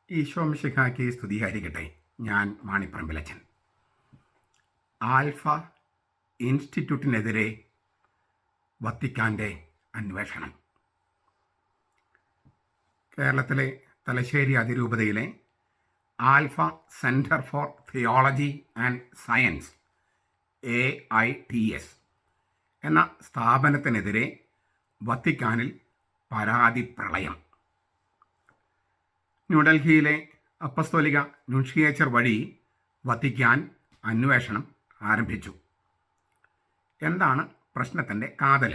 ഈശോ മിശിഹായ്ക്ക് സ്തുതിയായിരിക്കട്ടെ. ഞാൻ മാണിപ്പറമ്പിലച്ചൻ. ആൽഫ ഇൻസ്റ്റിറ്റ്യൂട്ടിനെതിരെ വത്തിക്കാൻ്റെ അന്വേഷണം. കേരളത്തിലെ തലശ്ശേരി അതിരൂപതയിലെ alpha centre for theology and science AITS എന്ന സ്ഥാപനത്തിനെതിരെ വത്തിക്കാനിൽ പരാതി പ്രളയം. ന്യൂഡൽഹിയിലെ അപ്പസ്തോലിക നുൻഷിയേച്ചർ വഴി വത്തിക്കാൻ അന്വേഷണം ആരംഭിച്ചു. എന്താണ് പ്രശ്നത്തിൻ്റെ കാതൽ?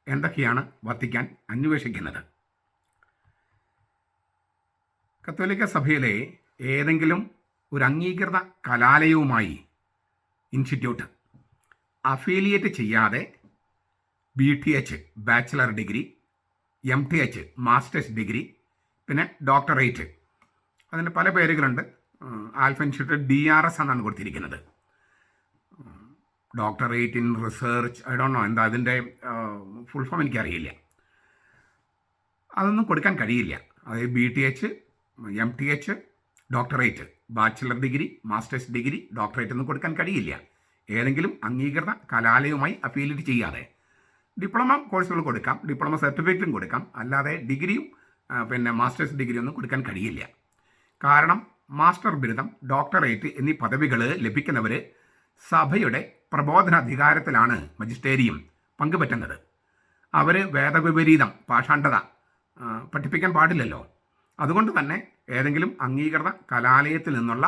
എന്തൊക്കെയാണ് വത്തിക്കാൻ അന്വേഷിക്കുന്നത്? കത്തോലിക്ക സഭയിലെ ഏതെങ്കിലും ഒരു അംഗീകൃത കലാലയവുമായി ഇൻസ്റ്റിറ്റ്യൂട്ട് അഫിലിയേറ്റ് ചെയ്യാതെ BTH bachelor degree, MTH masters degree, പിന്നെ ഡോക്ടറേറ്റ്, അതിന് പല പേരുകളുണ്ട്. ആൽഫ ഇൻസ്റ്റിറ്റ്യൂട്ട് DRS എന്നാണ് കൊടുത്തിരിക്കുന്നത്. Doctorate in research, I don't know എന്താ അതിൻ്റെ ഫുൾ ഫോം എനിക്കറിയില്ല. അതൊന്നും കൊടുക്കാൻ കഴിയില്ല. അതായത് BTH, MTH, doctorate, bachelor degree, masters degree, doctorate ഒന്നും കൊടുക്കാൻ കഴിയില്ല. ഏതെങ്കിലും അംഗീകൃത കലാലയവുമായി അഫിലിയേറ്റ് ചെയ്യാതെ ഡിപ്ലോമ കോഴ്സുകൾ കൊടുക്കാം, ഡിപ്ലോമ സർട്ടിഫിക്കറ്റും കൊടുക്കാം, അല്ലാതെ ഡിഗ്രിയും പിന്നെ മാസ്റ്റേഴ്സ് ഡിഗ്രി ഒന്നും കൊടുക്കാൻ കഴിയില്ല. കാരണം മാസ്റ്റർ ബിരുദം, ഡോക്ടറേറ്റ് എന്നീ പദവികൾ ലഭിക്കുന്നവർ സഭയുടെ പ്രബോധനാധികാരത്തിലാണ് മജിസ്റ്റേരിയം പങ്കുപറ്റുന്നത്. അവർ വേദവിപരീതം, പാഷാണ്ഡത പഠിപ്പിക്കാൻ പാടില്ലല്ലോ. അതുകൊണ്ട് തന്നെ ഏതെങ്കിലും അംഗീകൃത കലാലയത്തിൽ നിന്നുള്ള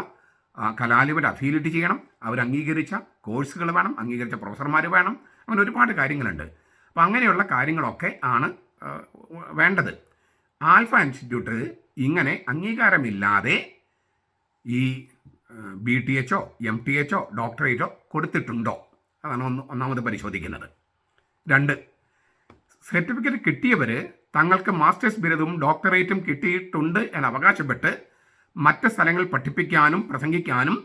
കലാലയത്തിൽ അഫിലിയേറ്റ് ചെയ്യണം. അവർ അംഗീകരിച്ച കോഴ്സുകൾ വേണം, അംഗീകരിച്ച പ്രൊഫസർമാർ വേണം, അങ്ങനെ ഒരുപാട് കാര്യങ്ങളുണ്ട്. അപ്പോൾ അങ്ങനെയുള്ള കാര്യങ്ങളൊക്കെ ആണ് വേണ്ടത്. ആൽഫ ഇൻസ്റ്റിറ്റ്യൂട്ട് ഇങ്ങനെ അംഗീകാരമില്ലാതെ ഈ BTH, MTH, ഡോക്ടറേറ്റോ കൊടുത്തിട്ടുണ്ടോ? അതാണ് ഒന്നാമത് പരിശോധിക്കുന്നത്. 2, സർട്ടിഫിക്കറ്റ് കിട്ടിയവർ തങ്ങൾക്ക് മാസ്റ്റേഴ്സ് ബിരുദവും ഡോക്ടറേറ്റും കിട്ടിയിട്ടുണ്ട് എന്ന് അവകാശപ്പെട്ട് മറ്റ് സ്ഥലങ്ങളിൽ പഠിപ്പിക്കാനും പ്രസംഗിക്കാനും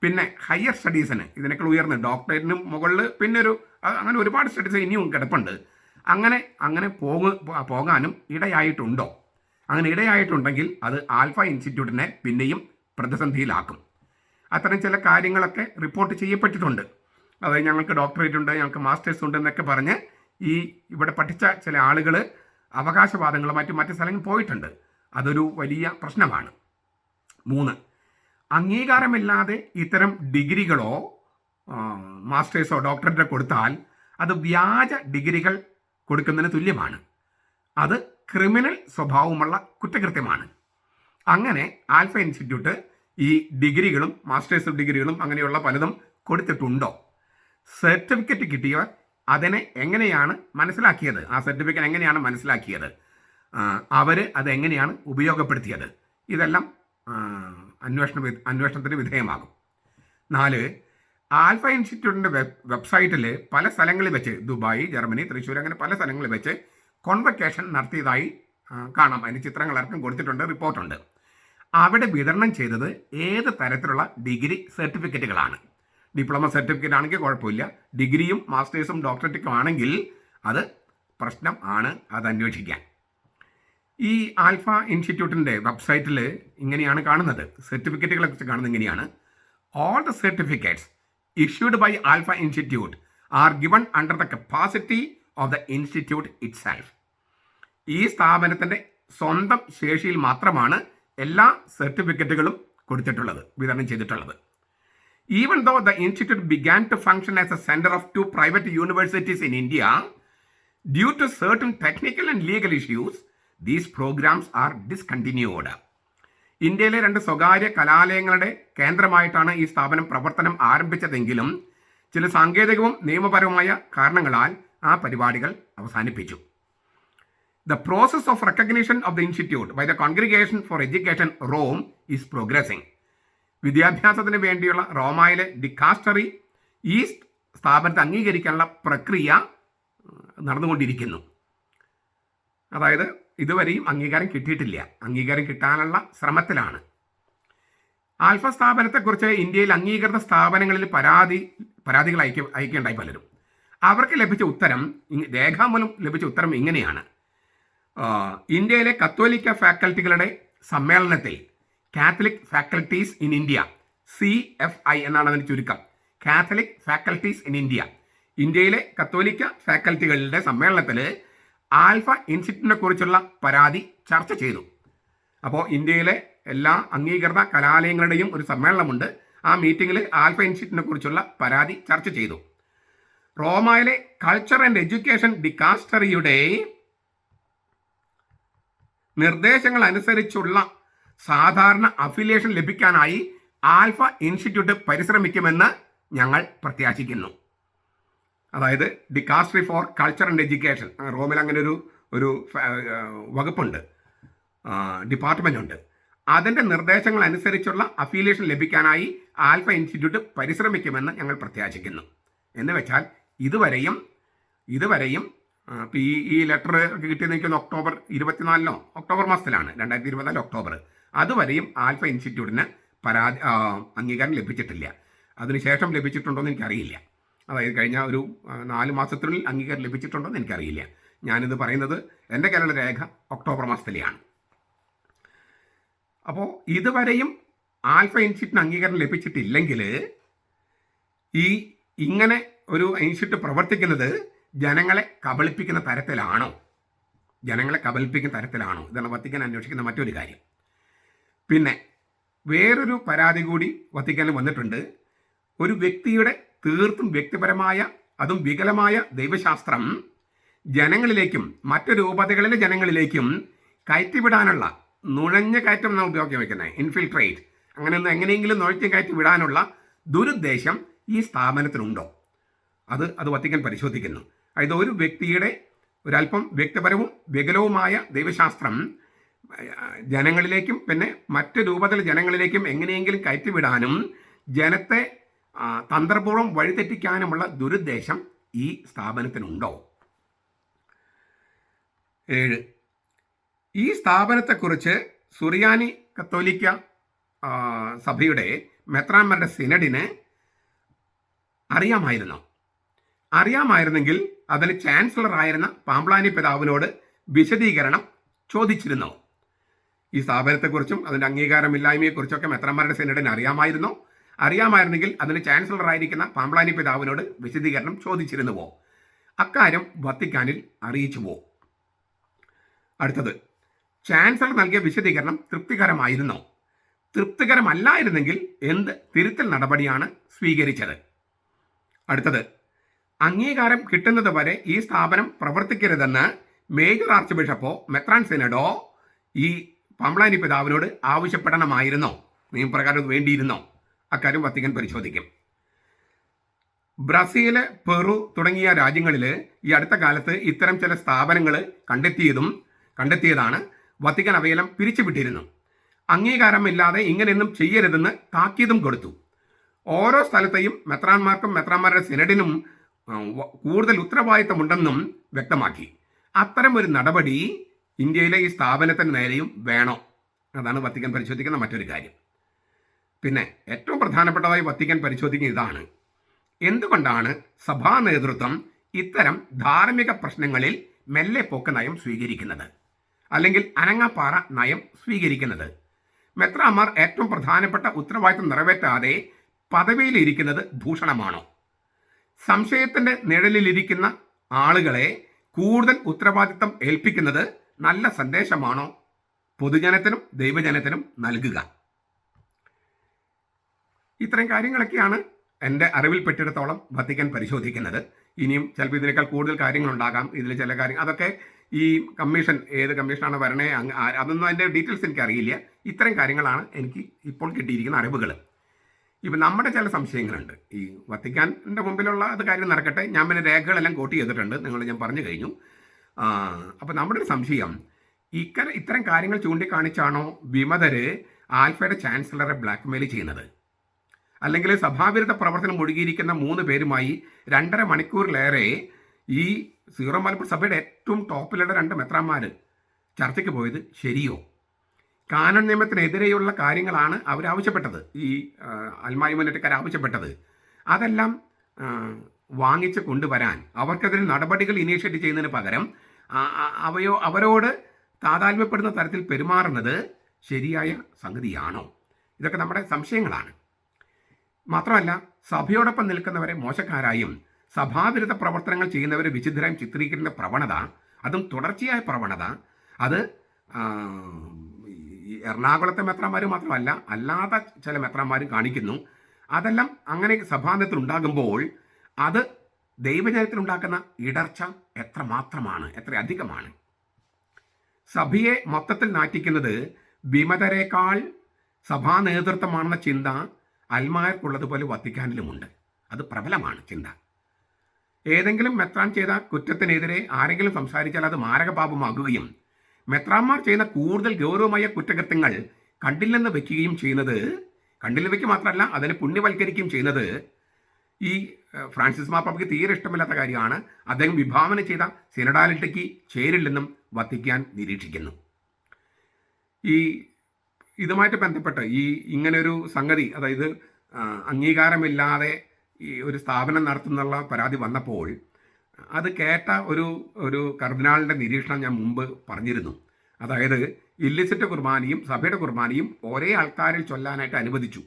പിന്നെ ഹയർ സ്റ്റഡീസിന് ഇതിനേക്കാൾ ഉയർന്ന് ഡോക്ടറേറ്റിനും മുകളിൽ പിന്നെ അങ്ങനെ ഒരുപാട് സ്റ്റഡീസ് ഇനിയും കിടപ്പുണ്ട്. അങ്ങനെ പോകാനും ഇടയായിട്ടുണ്ടോ? അങ്ങനെ ഇടയായിട്ടുണ്ടെങ്കിൽ അത് ആൽഫ ഇൻസ്റ്റിറ്റ്യൂട്ടിനെ പിന്നെയും പ്രതിസന്ധിയിലാക്കും. അത്തരം ചില കാര്യങ്ങളൊക്കെ റിപ്പോർട്ട് ചെയ്യപ്പെട്ടിട്ടുണ്ട്. അതായത് ഞങ്ങൾക്ക് ഡോക്ടറേറ്റ് ഉണ്ട്, ഞങ്ങൾക്ക് മാസ്റ്റേഴ്സ് ഉണ്ട് എന്നൊക്കെ പറഞ്ഞ് ഇവിടെ പഠിച്ച ചില ആളുകൾ അവകാശവാദങ്ങളുമായിട്ട് മറ്റ് സ്ഥലങ്ങളിൽ പോയിട്ടുണ്ട്. അതൊരു വലിയ പ്രശ്നമാണ്. 3, അംഗീകാരമില്ലാതെ ഇത്തരം ഡിഗ്രികളോ മാസ്റ്റേഴ്സോ ഡോക്ടറേറ്റോ കൊടുത്താൽ അത് വ്യാജ ഡിഗ്രികൾ കൊടുക്കുന്നതിന് തുല്യമാണ്. അത് ക്രിമിനൽ സ്വഭാവമുള്ള കുറ്റകൃത്യമാണ്. അങ്ങനെ ആൽഫ ഇൻസ്റ്റിറ്റ്യൂട്ട് ഈ ഡിഗ്രികളും മാസ്റ്റേഴ്സ് ഡിഗ്രികളും അങ്ങനെയുള്ള പലതും കൊടുത്തിട്ടുണ്ടോ? സർട്ടിഫിക്കറ്റ് കിട്ടിയവർ അതിനെ എങ്ങനെയാണ് മനസ്സിലാക്കിയത്? ആ സർട്ടിഫിക്കറ്റ് എങ്ങനെയാണ് മനസ്സിലാക്കിയത്? അവർ അതെങ്ങനെയാണ് ഉപയോഗപ്പെടുത്തിയത്? ഇതെല്ലാം അന്വേഷണത്തിന് വിധേയമാകും. 4, ആൽഫ ഇൻസ്റ്റിറ്റ്യൂട്ടിൻ്റെ വെബ്സൈറ്റിൽ പല സ്ഥലങ്ങളിൽ വെച്ച്, ദുബായ്, ജർമ്മനി, തൃശ്ശൂർ, അങ്ങനെ പല സ്ഥലങ്ങളിൽ വെച്ച് കോൺവക്കേഷൻ നടത്തിയതായി കാണാം. അതിന് ചിത്രങ്ങളടക്കം കൊടുത്തിട്ടുണ്ട്, റിപ്പോർട്ടുണ്ട്. അവിടെ വിതരണം ചെയ്തത് ഏത് തരത്തിലുള്ള ഡിഗ്രി സർട്ടിഫിക്കറ്റുകളാണ്? ഡിപ്ലോമ സർട്ടിഫിക്കറ്റ് ആണെങ്കിൽ കുഴപ്പമില്ല, ഡിഗ്രിയും മാസ്റ്റേഴ്സും ഡോക്ടറേറ്റും ആണെങ്കിൽ അത് പ്രശ്നം ആണ്. അത് അന്വേഷിക്കാൻ ഈ ആൽഫ ഇൻസ്റ്റിറ്റ്യൂട്ടിൻ്റെ വെബ്സൈറ്റിൽ ഇങ്ങനെയാണ് കാണുന്നത്. സർട്ടിഫിക്കറ്റുകളെ കുറിച്ച് കാണുന്നത് ഇങ്ങനെയാണ്: all the certificates issued by Alpha institute are given under the capacity of the institute itself. ഈ സ്ഥാപനത്തിൻ്റെ സ്വന്തം ശേഷിയിൽ മാത്രമാണ് എല്ലാ സർട്ടിഫിക്കറ്റുകളും കൊടുത്തിട്ടുള്ളത്, വിതരണം ചെയ്തിട്ടുള്ളത്. Even though the institute began to function as a center of 2 private universities in India, due to certain technical and legal issues, these programs are discontinued. ഇന്ത്യയിലെ 2 സ്വകാര്യ കലാലയങ്ങളുടെ കേന്ദ്രമായിട്ടാണ് ഈ സ്ഥാപനം പ്രവർത്തനം ആരംഭിച്ചതെങ്കിലും ചില സാങ്കേതികവും നിയമപരവുമായ കാരണങ്ങളാൽ ആ പരിപാടികൾ അവസാനിപ്പിച്ചു. The process of recognition of the institute by the Congregation for Education, Rome, is progressing. വിദ്യാഭ്യാസത്തിന് വേണ്ടിയുള്ള റോമായിലെ ഡിക്കാസ്റ്ററി ഈ സ്ഥാപനത്തെ അംഗീകരിക്കാനുള്ള പ്രക്രിയ നടന്നുകൊണ്ടിരിക്കുന്നു. അതായത് ഇതുവരെയും അംഗീകാരം കിട്ടിയിട്ടില്ല, അംഗീകാരം കിട്ടാനുള്ള ശ്രമത്തിലാണ്. ആൽഫ സ്ഥാപനത്തെക്കുറിച്ച് ഇന്ത്യയിൽ അംഗീകൃത സ്ഥാപനങ്ങളിൽ പരാതികൾ അയക്കേണ്ടായി പലരും. അവർക്ക് ലഭിച്ച ഉത്തരം, രേഖാമൂലം ലഭിച്ച ഉത്തരം ഇങ്ങനെയാണ്: ഇന്ത്യയിലെ കത്തോലിക്ക ഫാക്കൽറ്റികളുടെ സമ്മേളനത്തിൽ Catholic faculties in India, CFI എന്നാണ് അതിന് ചുരുക്കം. കാത്തലിക് ഫാക്കൽറ്റീസ് ഇൻ ഇന്ത്യ, ഇന്ത്യയിലെ കത്തോലിക്ക ഫാക്കൽറ്റികളുടെ സമ്മേളനത്തിൽ ആൽഫ ഇൻസ്റ്റിറ്റ്യൂട്ടിനെ കുറിച്ചുള്ള പരാതി ചർച്ച ചെയ്തു. അപ്പോൾ ഇന്ത്യയിലെ എല്ലാ അംഗീകൃത കലാലയങ്ങളുടെയും ഒരു സമ്മേളനമുണ്ട്. ആ മീറ്റിങ്ങിൽ ആൽഫ ഇൻസ്റ്റിറ്റ്യൂട്ടിനെ കുറിച്ചുള്ള പരാതി ചർച്ച ചെയ്തു. റോമയിലെ കൾച്ചർ ആൻഡ് എഡ്യൂക്കേഷൻ ഡിക്കാസ്റ്ററിയുടെ നിർദ്ദേശങ്ങൾ അനുസരിച്ചുള്ള സാധാരണ അഫിലിയേഷൻ ലഭിക്കാനായി ആൽഫ ഇൻസ്റ്റിറ്റ്യൂട്ട് പരിശ്രമിക്കുമെന്ന് ഞങ്ങൾ പ്രത്യാശിക്കുന്നു. അതായത് dicastery for culture and education, റോമിൽ അങ്ങനെ ഒരു വകുപ്പുണ്ട്, ഡിപ്പാർട്ട്മെൻ്റ് ഉണ്ട്. അതിൻ്റെ നിർദ്ദേശങ്ങൾ അനുസരിച്ചുള്ള അഫിലിയേഷൻ ലഭിക്കാനായി ആൽഫ ഇൻസ്റ്റിറ്റ്യൂട്ട് പരിശ്രമിക്കുമെന്ന് ഞങ്ങൾ പ്രത്യാശിക്കുന്നു. എന്ന് വെച്ചാൽ ഇതുവരെയും ഈ ലെറ്റർ കിട്ടിയത് എനിക്ക് ഒക്ടോബർ 24 ഒക്ടോബർ മാസത്തിലാണ്, 2024 ഒക്ടോബർ. അതുവരെയും ആൽഫ ഇൻസ്റ്റിറ്റ്യൂട്ടിന് അംഗീകാരം ലഭിച്ചിട്ടില്ല. അതിനുശേഷം ലഭിച്ചിട്ടുണ്ടോ എന്ന് എനിക്കറിയില്ല. അതായത് കഴിഞ്ഞ ഒരു 4 മാസത്തിനുള്ളിൽ അംഗീകാരം ലഭിച്ചിട്ടുണ്ടോ എന്ന് എനിക്കറിയില്ല. ഞാനിത് പറയുന്നത് എൻ്റെ കയ്യിലുള്ള രേഖ ഒക്ടോബർ മാസത്തിലെയാണ്. അപ്പോൾ ഇതുവരെയും ആൽഫ ഇൻസ്റ്റിറ്റ്യൂട്ടിന് അംഗീകാരം ലഭിച്ചിട്ടില്ലെങ്കിൽ ഇങ്ങനെ ഒരു ഇൻസ്റ്റിറ്റ്യൂട്ട് പ്രവർത്തിക്കുന്നത് ജനങ്ങളെ കബളിപ്പിക്കുന്ന തരത്തിലാണോ? ഇതാണ് വത്തിക്കാൻ അന്വേഷിക്കുന്ന മറ്റൊരു കാര്യം. പിന്നെ വേറൊരു പരാതി കൂടി വത്തിക്കാനിൽ വന്നിട്ടുണ്ട്. ഒരു വ്യക്തിയുടെ തീർത്തും വ്യക്തിപരമായ അതും വികലമായ ദൈവശാസ്ത്രം ജനങ്ങളിലേക്കും മറ്റു രൂപതകളിലെ ജനങ്ങളിലേക്കും കയറ്റിവിടാനുള്ള, നുഴഞ്ഞ കയറ്റം എന്നാണ് ഉപയോഗം വയ്ക്കുന്നത്, ഇൻഫിൽട്രേറ്റ്, അങ്ങനെയൊന്നും എങ്ങനെയെങ്കിലും നുഴഞ്ഞു കയറ്റി വിടാനുള്ള ദുരുദ്ദേശം ഈ സ്ഥാപനത്തിനുണ്ടോ? അത് വത്തിക്കാൻ പരിശോധിക്കുന്നു. അതായത് ഒരു വ്യക്തിയുടെ ഒരല്പം വ്യക്തിപരവും വികലവുമായ ദൈവശാസ്ത്രം ജനങ്ങളിലേക്കും പിന്നെ മറ്റ് രൂപത്തിലെ ജനങ്ങളിലേക്കും എങ്ങനെയെങ്കിലും കയറ്റിവിടാനും ജനത്തെ തന്ത്രപൂർവ്വം വഴിതെറ്റിക്കാനുമുള്ള ദുരുദ്ദേശം ഈ സ്ഥാപനത്തിനുണ്ടോ? 7. ഈ സ്ഥാപനത്തെക്കുറിച്ച് സുറിയാനി കത്തോലിക്ക സഭയുടെ മെത്രാന്മാരുടെ സിനഡിന് അറിയാമായിരുന്നെങ്കിൽ അതിന് ചാൻസലർ ആയിരുന്ന പാംപ്ലാനി പിതാവിനോട് വിശദീകരണം ചോദിച്ചിരുന്നു. ഈ സ്ഥാപനത്തെക്കുറിച്ചും അതിൻ്റെ അംഗീകാരമില്ലായ്മയെക്കുറിച്ചൊക്കെ മെത്രാന്മാരുടെ സിനഡിന് അറിയാമായിരുന്നെങ്കിൽ അതിന് ചാൻസലർ ആയിരിക്കുന്ന പാംപ്ലാനി പിതാവിനോട് വിശദീകരണം ചോദിച്ചിരുന്നുവോ? അക്കാര്യം വത്തിക്കാനിൽ അറിയിച്ചുവോ? അടുത്തത്, ചാൻസലർ നൽകിയ വിശദീകരണം തൃപ്തികരമായിരുന്നോ? തൃപ്തികരമല്ലായിരുന്നെങ്കിൽ എന്ത് തിരുത്തൽ നടപടിയാണ് സ്വീകരിച്ചത്? അടുത്തത്, അംഗീകാരം കിട്ടുന്നത് വരെ ഈ സ്ഥാപനം പ്രവർത്തിക്കരുതെന്ന് മേജർ ആർച്ച് ബിഷപ്പോ മെത്രാൻ സിനഡോ ഈ പാംപ്ലാനി പിതാവിനോട് ആവശ്യപ്പെടണമായിരുന്നോ? നിയമപ്രകാരം വേണ്ടിയിരുന്നോ? അക്കാര്യം വത്തിക്കാൻ പരിശോധിക്കും. ബ്രസീൽ, പെറു തുടങ്ങിയ രാജ്യങ്ങളിൽ ഈ അടുത്ത കാലത്ത് ഇത്തരം ചില സ്ഥാപനങ്ങൾ കണ്ടെത്തിയതാണ്. വത്തിക്കാൻ അവയെല്ലാം പിരിച്ചുവിട്ടിരുന്നു. അംഗീകാരമില്ലാതെ ഇങ്ങനെയൊന്നും ചെയ്യരുതെന്ന് താക്കീതും കൊടുത്തു. ഓരോ സ്ഥലത്തെയും മെത്രാന്മാർക്കും മെത്രാന്മാരുടെ സിനഡിനും കൂടുതൽ ഉത്തരവാദിത്തമുണ്ടെന്നും വ്യക്തമാക്കി. അത്തരം ഒരു നടപടി ഇന്ത്യയിലെ ഈ സ്ഥാപനത്തിന് നേരെയും വേണോ? അതാണ് വത്തിക്കാൻ പരിശോധിക്കുന്ന മറ്റൊരു കാര്യം. പിന്നെ ഏറ്റവും പ്രധാനപ്പെട്ടതായി വത്തിക്കാൻ പരിശോധിക്കുന്ന ഇതാണ്: എന്തുകൊണ്ടാണ് സഭാ നേതൃത്വം ഇത്തരം ധാർമ്മിക പ്രശ്നങ്ങളിൽ മെല്ലെ പോക്ക് നയം സ്വീകരിക്കുന്നത്, അല്ലെങ്കിൽ അനങ്ങാപ്പാറ നയം സ്വീകരിക്കുന്നത്? മെത്രാന്മാർ ഏറ്റവും പ്രധാനപ്പെട്ട ഉത്തരവാദിത്തം നിറവേറ്റാതെ പദവിയിലിരിക്കുന്നത് ഭൂഷണമാണോ? സംശയത്തിൻ്റെ നിഴലിലിരിക്കുന്ന ആളുകളെ കൂടുതൽ ഉത്തരവാദിത്തം ഏൽപ്പിക്കുന്നത് നല്ല സന്ദേശമാണോ പൊതുജനത്തിനും ദൈവജനത്തിനും നൽകുക? ഇത്തരം കാര്യങ്ങളൊക്കെയാണ് എൻ്റെ അറിവിൽപ്പെട്ടിടത്തോളം വത്തിക്കാൻ പരിശോധിക്കുന്നത്. ഇനിയും ചിലപ്പോൾ ഇതിനേക്കാൾ കൂടുതൽ കാര്യങ്ങളുണ്ടാകാം. ഇതിൽ ചില കാര്യങ്ങൾ അതൊക്കെ ഈ കമ്മീഷൻ, ഏത് കമ്മീഷനാണ് വരണേ, അതൊന്നും അതിൻ്റെ ഡീറ്റെയിൽസ് എനിക്കറിയില്ല. ഇത്തരം കാര്യങ്ങളാണ് എനിക്ക് ഇപ്പോൾ കിട്ടിയിരിക്കുന്ന അറിവുകൾ. ഇപ്പം നമ്മുടെ ചില സംശയങ്ങളുണ്ട്. ഈ വത്തിക്കാൻ്റെ മുമ്പിലുള്ള അത് കാര്യം നടക്കട്ടെ, ഞാൻ പിന്നെ രേഖകളെല്ലാം കോട്ട് ചെയ്തിട്ടുണ്ട്, ഞാൻ പറഞ്ഞു കഴിഞ്ഞു. അപ്പോൾ നമ്മുടെ ഒരു സംശയം, ഇത്തരം കാര്യങ്ങൾ ചൂണ്ടിക്കാണിച്ചാണോ വിമതര് ആൽഫയുടെ ചാൻസലറെ ബ്ലാക്ക്മെയിൽ ചെയ്യുന്നത്? അല്ലെങ്കിൽ സഭാവിരുദ്ധ പ്രവർത്തനം മുഴുകിയിരിക്കുന്ന 3 പേരുമായി 2.5 മണിക്കൂറിലേറെ ഈ സീറോ മലബാർ സഭയുടെ ഏറ്റവും ടോപ്പിലുള്ള 2 മെത്രാന്മാർ ചർച്ചയ്ക്ക് പോയത് ശരിയോ? കാനോൻ നിയമത്തിനെതിരെയുള്ള കാര്യങ്ങളാണ് അവരാവശ്യപ്പെട്ടത്, ഈ അൽമായ മുന്നേറ്റക്കാർ ആവശ്യപ്പെട്ടത്. അതെല്ലാം വാങ്ങിച്ച് കൊണ്ടുവരാൻ അവർക്കെതിരെ നടപടികൾ ഇനീഷ്യേറ്റ് ചെയ്യുന്നതിന് പകരം അവരോട് താതാത്മ്യപ്പെടുന്ന തരത്തിൽ പെരുമാറുന്നത് ശരിയായ സംഗതിയാണോ? ഇതൊക്കെ നമ്മുടെ സംശയങ്ങളാണ്. മാത്രമല്ല, സഭയോടൊപ്പം നിൽക്കുന്നവരെ മോശക്കാരായും സഭാവിരുദ്ധ പ്രവർത്തനങ്ങൾ ചെയ്യുന്നവരെ വിചിത്രരായും ചിത്രീകരിക്കുന്ന പ്രവണത, അതും തുടർച്ചയായ പ്രവണത, അത് എറണാകുളത്തെ മെത്രാന്മാർ മാത്രമല്ല, അല്ലാത്ത ചില മെത്രാന്മാരും കാണിക്കുന്നു. അതെല്ലാം അങ്ങനെ സഭാന്തത്തിൽ ഉണ്ടാകുമ്പോൾ അത് ദൈവജനത്തിലുണ്ടാക്കുന്ന ഇടർച്ച എത്രമാത്രമാണ്, എത്ര അധികമാണ്. സഭയെ മൊത്തത്തിൽ നാറ്റിക്കുന്നത് വിമതരെക്കാൾ സഭാ നേതൃത്വമാണെന്ന ചിന്ത അൽമായർക്കുള്ളതുപോലെ വത്തിക്കാനിലുമുണ്ട്. അത് പ്രബലമാണ് ചിന്ത. ഏതെങ്കിലും മെത്രാൻ ചെയ്ത കുറ്റത്തിനെതിരെ ആരെങ്കിലും സംസാരിച്ചാൽ അത് മാരകപാപമാകുകയും മെത്രാന്മാർ ചെയ്യുന്ന കൂടുതൽ ഗൗരവമായ കുറ്റകൃത്യങ്ങൾ കണ്ടില്ലെന്ന് വെക്കുകയും ചെയ്യുന്നത്, കണ്ടില്ലെന്ന് വെക്കുക മാത്രമല്ല അതിനെ പുണ്യവൽക്കരിക്കുകയും ചെയ്യുന്നത് ഈ ഫ്രാൻസിസ് മാർപ്പാപ്പയ്ക്ക് തീരെ ഇഷ്ടമില്ലാത്ത കാര്യമാണ്. അദ്ദേഹം വിഭാവന ചെയ്ത സിനഡാലിറ്റിക്ക് ചേരില്ലെന്നും വത്തിക്കാൻ നിരീക്ഷിക്കുന്നു. ഇതുമായിട്ട് ബന്ധപ്പെട്ട് ഇങ്ങനൊരു സംഗതി, അതായത് അംഗീകാരമില്ലാതെ ഈ ഒരു സ്ഥാപനം നടത്തുന്നുള്ള പരാതി വന്നപ്പോൾ അത് കേട്ട ഒരു കർദിനാളിൻ്റെ നിരീക്ഷണം ഞാൻ മുമ്പ് പറഞ്ഞിരുന്നു. അതായത് ഇല്ലിസിറ്റ് കുർബാനയും സഭയുടെ കുർബാനയും ഒരേ ആൾക്കാരിൽ ചൊല്ലാനായിട്ട് അനുവദിച്ചു.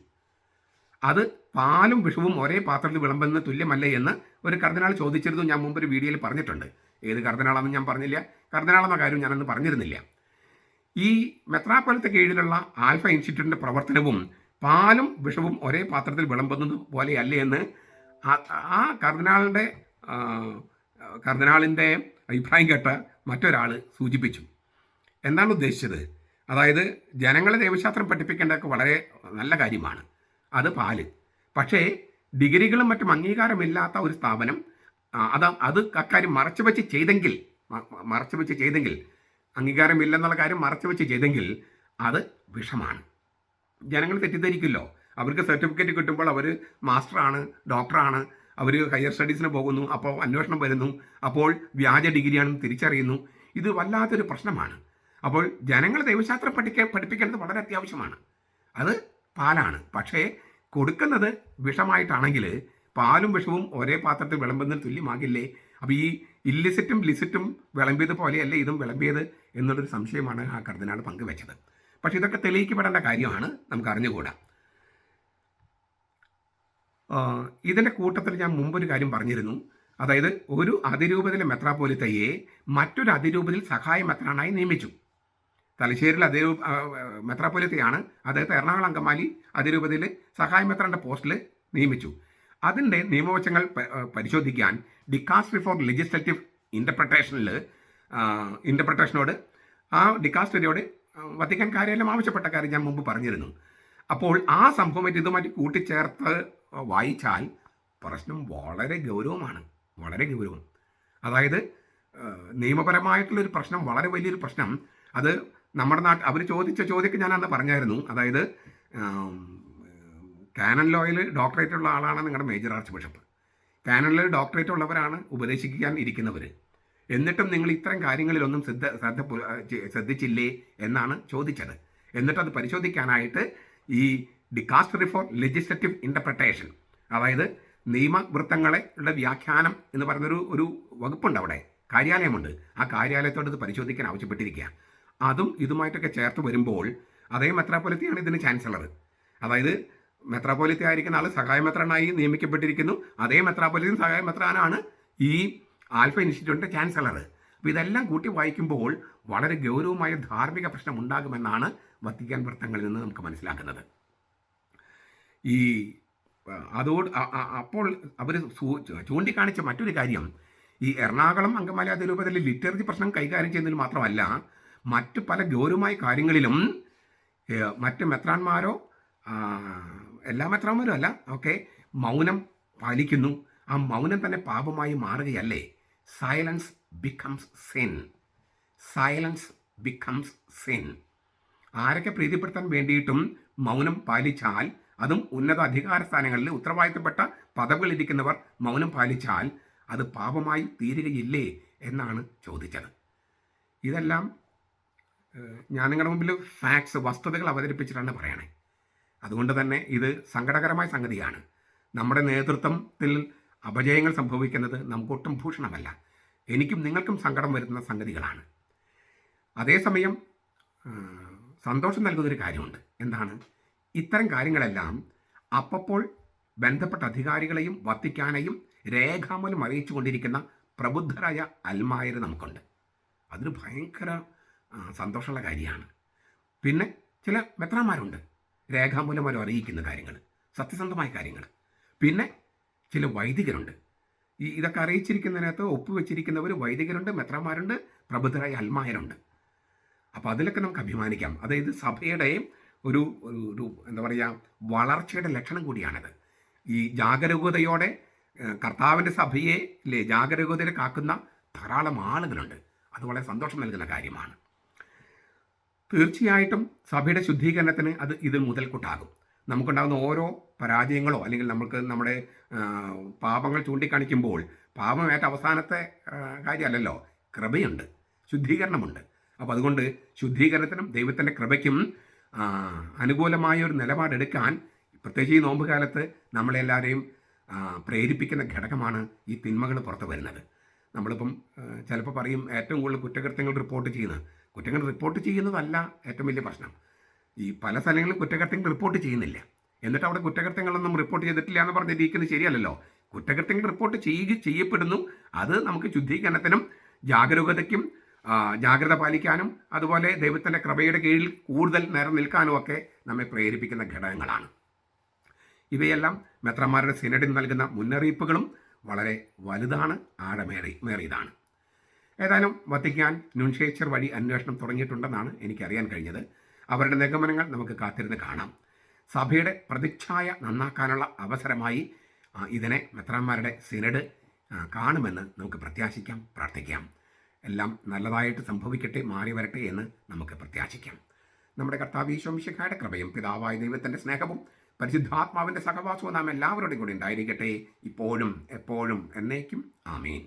അത് പാലും വിഷവും ഒരേ പാത്രത്തിൽ വിളമ്പുന്നതിന് തുല്യമല്ലേ എന്ന് ഒരു കർദിനാൾ ചോദിച്ചിരുന്നു. ഞാൻ മുമ്പ് ഒരു വീഡിയോയിൽ പറഞ്ഞിട്ടുണ്ട്. ഏത് കർദിനാളെന്ന് ഞാൻ പറഞ്ഞില്ല, കർദിനാളെന്ന കാര്യം ഞാനന്ന് പറഞ്ഞിരുന്നില്ല. ഈ മെത്രാപ്പൊലീത്ത കീഴിലുള്ള ആൽഫ ഇൻസ്റ്റിറ്റ്യൂട്ടിൻ്റെ പ്രവർത്തനവും പാലും വിഷവും ഒരേ പാത്രത്തിൽ വിളമ്പുന്നത് പോലെയല്ലേ എന്ന് ആ കർദിനാളിൻ്റെ അഭിപ്രായം കേട്ട മറ്റൊരാൾ സൂചിപ്പിച്ചു. എന്താണ് ഉദ്ദേശിച്ചത്? അതായത് ജനങ്ങളെ ദൈവശാസ്ത്രം പഠിപ്പിക്കേണ്ടതൊക്കെ വളരെ നല്ല കാര്യമാണ്, അത് പാല്. പക്ഷേ ഡിഗ്രികളും മറ്റും അംഗീകാരമില്ലാത്ത ഒരു സ്ഥാപനം അത് അക്കാര്യം മറച്ചു വെച്ച് ചെയ്തെങ്കിൽ അംഗീകാരമില്ലെന്നുള്ള കാര്യം മറച്ചു വെച്ച് ചെയ്തെങ്കിൽ അത് വിഷമാണ്. ജനങ്ങൾ തെറ്റിദ്ധരിക്കില്ലോ. അവർക്ക് സർട്ടിഫിക്കറ്റ് കിട്ടുമ്പോൾ അവർ മാസ്റ്ററാണ്, ഡോക്ടറാണ്, അവർ ഹയർ സ്റ്റഡീസിന് പോകുന്നു, അപ്പോൾ അന്വേഷണം വരുന്നു, അപ്പോൾ വ്യാജ ഡിഗ്രിയാണെന്ന് തിരിച്ചറിയുന്നു. ഇത് വല്ലാത്തൊരു പ്രശ്നമാണ്. അപ്പോൾ ജനങ്ങൾ ദൈവശാസ്ത്രം പഠിപ്പിക്കേണ്ടത് വളരെ അത്യാവശ്യമാണ്. അത് പാലാണ്. പക്ഷേ കൊടുക്കുന്നത് വിഷമായിട്ടാണെങ്കിൽ പാലും വിഷവും ഒരേ പാത്രത്തിൽ വിളമ്പുന്നതിന് തുല്യമാകില്ലേ? അപ്പോൾ ഈ ഇല്ലിസിറ്റും ലിസിറ്റും വിളമ്പിയത് പോലെയല്ലേ ഇതും വിളമ്പിയത് എന്നുള്ളൊരു സംശയമാണ് ആ കർദിനാൾ പങ്കുവെച്ചത്. പക്ഷേ ഇതൊക്കെ തെളിയിക്കപ്പെടേണ്ട കാര്യമാണ്, നമുക്ക് അറിഞ്ഞുകൂടാ. ഇതിൻ്റെ കൂട്ടത്തിൽ ഞാൻ മുമ്പൊരു കാര്യം പറഞ്ഞിരുന്നു. അതായത് ഒരു അതിരൂപതയിലെ മെത്രാപ്പോലിത്തയെ മറ്റൊരു അതിരൂപതയിൽ സഹായ മെത്രാനായി നിയമിച്ചു. തലശ്ശേരിയിൽ മെത്രാപ്പൊലീത്തയാണ്, അദ്ദേഹത്തെ എറണാകുളം അങ്കമാലി അതിരൂപതയിൽ സഹായ മെത്രാൻ്റെ പോസ്റ്റിൽ നിയമിച്ചു. അതിൻ്റെ നിയമവശങ്ങൾ പരിശോധിക്കാൻ ഡിക്കാസ്റ്ററി ഫോർ ലെജിസ്ലേറ്റീവ് ഇൻ്റർപ്രട്ടേഷനോട് ആ ഡിക്കാസ്റ്ററിയോട് വത്തിക്കാൻ കാര്യമെല്ലാം ആവശ്യപ്പെട്ട കാര്യം ഞാൻ മുമ്പ് പറഞ്ഞിരുന്നു. അപ്പോൾ ആ സംഭവമായിട്ട് ഇതുമായിട്ട് കൂട്ടിച്ചേർത്ത് വായിച്ചാൽ പ്രശ്നം വളരെ ഗൗരവമാണ്, വളരെ ഗൗരവം. അതായത് നിയമപരമായിട്ടുള്ളൊരു പ്രശ്നം, വളരെ വലിയൊരു പ്രശ്നം. അത് നമ്മുടെ അവർ ചോദിച്ച ചോദ്യമൊക്കെ ഞാൻ അന്ന് പറഞ്ഞായിരുന്നു. അതായത് കാനൻ ലോയിൽ ഡോക്ടറേറ്റ് ഉള്ള ആളാണ് നിങ്ങളുടെ മേജർ ആർച്ച് ബിഷപ്പ്. കാനൻ ലോയിൽ ഡോക്ടറേറ്റ് ഉള്ളവരാണ് ഉപദേശിക്കാൻ ഇരിക്കുന്നവർ. എന്നിട്ടും നിങ്ങൾ ഇത്തരം കാര്യങ്ങളിലൊന്നും ശ്രദ്ധിച്ചില്ലേ എന്നാണ് ചോദിച്ചത്. എന്നിട്ടത് പരിശോധിക്കാനായിട്ട് ഈ ഡിക്കാസ്റ്ററി ഫോർ ലെജിസ്ലേറ്റീവ് ഇൻ്റർപ്രട്ടേഷൻ, അതായത് നിയമവൃത്തങ്ങളുടെ വ്യാഖ്യാനം എന്ന് പറഞ്ഞൊരു വകുപ്പുണ്ട്, അവിടെ കാര്യാലയമുണ്ട്. ആ കാര്യാലയത്തോട് ഇത് പരിശോധിക്കാൻ ആവശ്യപ്പെട്ടിരിക്കുക. അതും ഇതുമായിട്ടൊക്കെ ചേർത്ത് വരുമ്പോൾ അതേ മെത്രാപ്പൊലീത്തയാണ് ഇതിന് ചാൻസലർ. അതായത് മെത്രാപ്പൊലീത്ത ആയിരിക്കുന്ന ആൾ സഹായ മെത്രാനായി നിയമിക്കപ്പെട്ടിരിക്കുന്നു. അതേ മെത്രാപ്പൊലീത്തയും സഹായ മെത്രാനാണ് ഈ ആൽഫ ഇൻസ്റ്റിറ്റ്യൂട്ടിൻ്റെ ചാൻസലർ. അപ്പോൾ ഇതെല്ലാം കൂട്ടി വായിക്കുമ്പോൾ വളരെ ഗൗരവമായ ധാർമ്മിക പ്രശ്നം ഉണ്ടാകുമെന്നാണ് വത്തിക്കാൻ വൃത്തങ്ങളിൽ നിന്ന് നമുക്ക് മനസ്സിലാക്കുന്നത്. അപ്പോൾ അവർ ചൂണ്ടിക്കാണിച്ച മറ്റൊരു കാര്യം, ഈ എറണാകുളം അങ്കമാലി അതിരൂപതയിലെ ലിറ്റററി പ്രശ്നം കൈകാര്യം ചെയ്യുന്നതിൽ മാത്രമല്ല, മറ്റു പല ഗൗരവമായ കാര്യങ്ങളിലും മറ്റ് മെത്രാന്മാരോ എല്ലാ മെത്രാന്മാരും അല്ല ഒക്കെ മൗനം പാലിക്കുന്നു. ആ മൗനം തന്നെ പാപമായി മാറുകയല്ലേ? Silence becomes sin. Silence becomes sin. ആരൊക്കെ പ്രീതിപ്പെടുത്താൻ വേണ്ടിയിട്ടും മൗനം പാലിച്ചാൽ, അതും ഉന്നത അധികാര സ്ഥാനങ്ങളിൽ ഉത്തരവാദിത്തപ്പെട്ട പദവികളിരിക്കുന്നവർ മൗനം പാലിച്ചാൽ അത് പാപമായി തീരുകയില്ലേ എന്നാണ് ചോദിച്ചത്. ഇതെല്ലാം ഞാൻ നിങ്ങളുടെ മുമ്പിൽ ഫാക്ട്സ്, വസ്തുതകൾ അവതരിപ്പിച്ചിട്ടാണ് പറയണേ. അതുകൊണ്ട് തന്നെ ഇത് സങ്കടകരമായ സംഗതിയാണ്. നമ്മുടെ നേതൃത്വത്തിൽ അപജയങ്ങൾ സംഭവിക്കുന്നത് നമുക്കൊട്ടും ഭൂഷണമല്ല. എനിക്കും നിങ്ങൾക്കും സങ്കടം വരുന്ന സംഗതികളാണ്. അതേസമയം സന്തോഷം നൽകുന്നൊരു കാര്യമുണ്ട്. എന്താണ്? ഇത്തരം കാര്യങ്ങളെല്ലാം അപ്പോൾ ബന്ധപ്പെട്ട അധികാരികളെയും വത്തിക്കാനെയും രേഖാമൂലം അറിയിച്ചു കൊണ്ടിരിക്കുന്ന പ്രബുദ്ധരായ അൽമായർ നമുക്കുണ്ട്. അതൊരു ഭയങ്കര സന്തോഷമുള്ള കാര്യമാണ്. പിന്നെ ചില മെത്രാന്മാരുണ്ട്, രേഖാമൂലം അവർ അറിയിക്കുന്ന കാര്യങ്ങൾ, സത്യസന്ധമായ കാര്യങ്ങൾ. പിന്നെ ചില വൈദികരുണ്ട്, ഇതൊക്കെ അറിയിച്ചിരിക്കുന്നതിനകത്ത് ഒപ്പുവെച്ചിരിക്കുന്നവർ വൈദികരുണ്ട്, മെത്രാന്മാരുണ്ട്, പ്രബുദ്ധരായ അൽമായരുണ്ട്. അപ്പോൾ അതിലൊക്കെ നമുക്ക് അഭിമാനിക്കാം. അതായത് സഭയുടെ ഒരു ഒരു എന്താ പറയുക, വളർച്ചയുടെ ലക്ഷണം കൂടിയാണിത്. ഈ ജാഗരൂകതയോടെ കർത്താവിൻ്റെ സഭയെ ജാഗരൂകതയെ കാക്കുന്ന ധാരാളം ആളുകളുണ്ട്. അത് വളരെ സന്തോഷം നൽകുന്ന കാര്യമാണ്. തീർച്ചയായിട്ടും സഭയുടെ ശുദ്ധീകരണത്തിന് അത് ഇത് മുതൽക്കൂട്ടാകും. നമുക്കുണ്ടാകുന്ന ഓരോ പരാജയങ്ങളോ അല്ലെങ്കിൽ നമുക്ക് നമ്മുടെ പാപങ്ങൾ ചൂണ്ടിക്കാണിക്കുമ്പോൾ പാപമേറ്റ അവസാനത്തെ കാര്യമല്ലല്ലോ, കൃപയുണ്ട്, ശുദ്ധീകരണമുണ്ട്. അപ്പോൾ അതുകൊണ്ട് ശുദ്ധീകരണത്തിനും ദൈവത്തിൻ്റെ കൃപയ്ക്കും അനുകൂലമായ ഒരു നിലപാടെടുക്കാൻ പ്രത്യേകിച്ച് ഈ നോമ്പ് കാലത്ത് നമ്മളെല്ലാവരെയും പ്രേരിപ്പിക്കുന്ന ഘടകമാണ് ഈ തിന്മകൾ പുറത്തു വരുന്നത്. നമ്മളിപ്പം ചിലപ്പോൾ പറയും ഏറ്റവും കൂടുതൽ കുറ്റകൃത്യങ്ങൾ റിപ്പോർട്ട് ചെയ്യുന്നതല്ല ഏറ്റവും വലിയ പ്രശ്നം. ഈ പല സ്ഥലങ്ങളിലും കുറ്റകൃത്യങ്ങൾ റിപ്പോർട്ട് ചെയ്യുന്നില്ല, എന്നിട്ട് അവിടെ കുറ്റകൃത്യങ്ങളൊന്നും റിപ്പോർട്ട് ചെയ്തിട്ടില്ല എന്ന് പറഞ്ഞിരിക്കുന്നത് ശരിയല്ലല്ലോ. കുറ്റകൃത്യങ്ങൾ റിപ്പോർട്ട് ചെയ്യപ്പെടുന്നു. അത് നമുക്ക് ശുദ്ധീകരണത്തിനും ജാഗരൂകതയ്ക്കും ജാഗ്രത പാലിക്കാനും അതുപോലെ ദൈവത്തിൻ്റെ കൃപയുടെ കീഴിൽ കൂടുതൽ നേരം നിൽക്കാനും ഒക്കെ നമ്മെ പ്രേരിപ്പിക്കുന്ന ഘടകങ്ങളാണ്. ഇവയെല്ലാം മെത്രാന്മാരുടെ സിനഡിൽ നൽകുന്ന മുന്നറിയിപ്പുകളും വളരെ വലുതാണ്, ആഴമേറിയതാണ്. ഏതായാലും വത്തിക്കാൻ നുൻഷിയേച്ചർ വഴി അന്വേഷണം തുടങ്ങിയിട്ടുണ്ടെന്നാണ് എനിക്കറിയാൻ കഴിഞ്ഞത്. അവരുടെ നിഗമനങ്ങൾ നമുക്ക് കാത്തിരുന്ന് കാണാം. സഭയുടെ പ്രതിച്ഛായ നന്നാക്കാനുള്ള അവസരമായി ഇതിനെ മെത്രാന്മാരുടെ സിനഡ് കാണുമെന്ന് നമുക്ക് പ്രത്യാശിക്കാം, പ്രാർത്ഥിക്കാം. എല്ലാം നല്ലതായിട്ട് സംഭവിക്കട്ടെ, മാറി വരട്ടെ എന്ന് നമുക്ക് പ്രത്യാശിക്കാം. നമ്മുടെ കർത്താവ് ഈശോ മിശിഹായുടെ കൃപയും പിതാവായ ദൈവത്തിൻ്റെ സ്നേഹവും പരിശുദ്ധാത്മാവിൻ്റെ സഹവാസവും നാം എല്ലാവരുടെയും കൂടി ഉണ്ടായിരിക്കട്ടെ, ഇപ്പോഴും എപ്പോഴും എന്നേക്കും. ആമേൻ.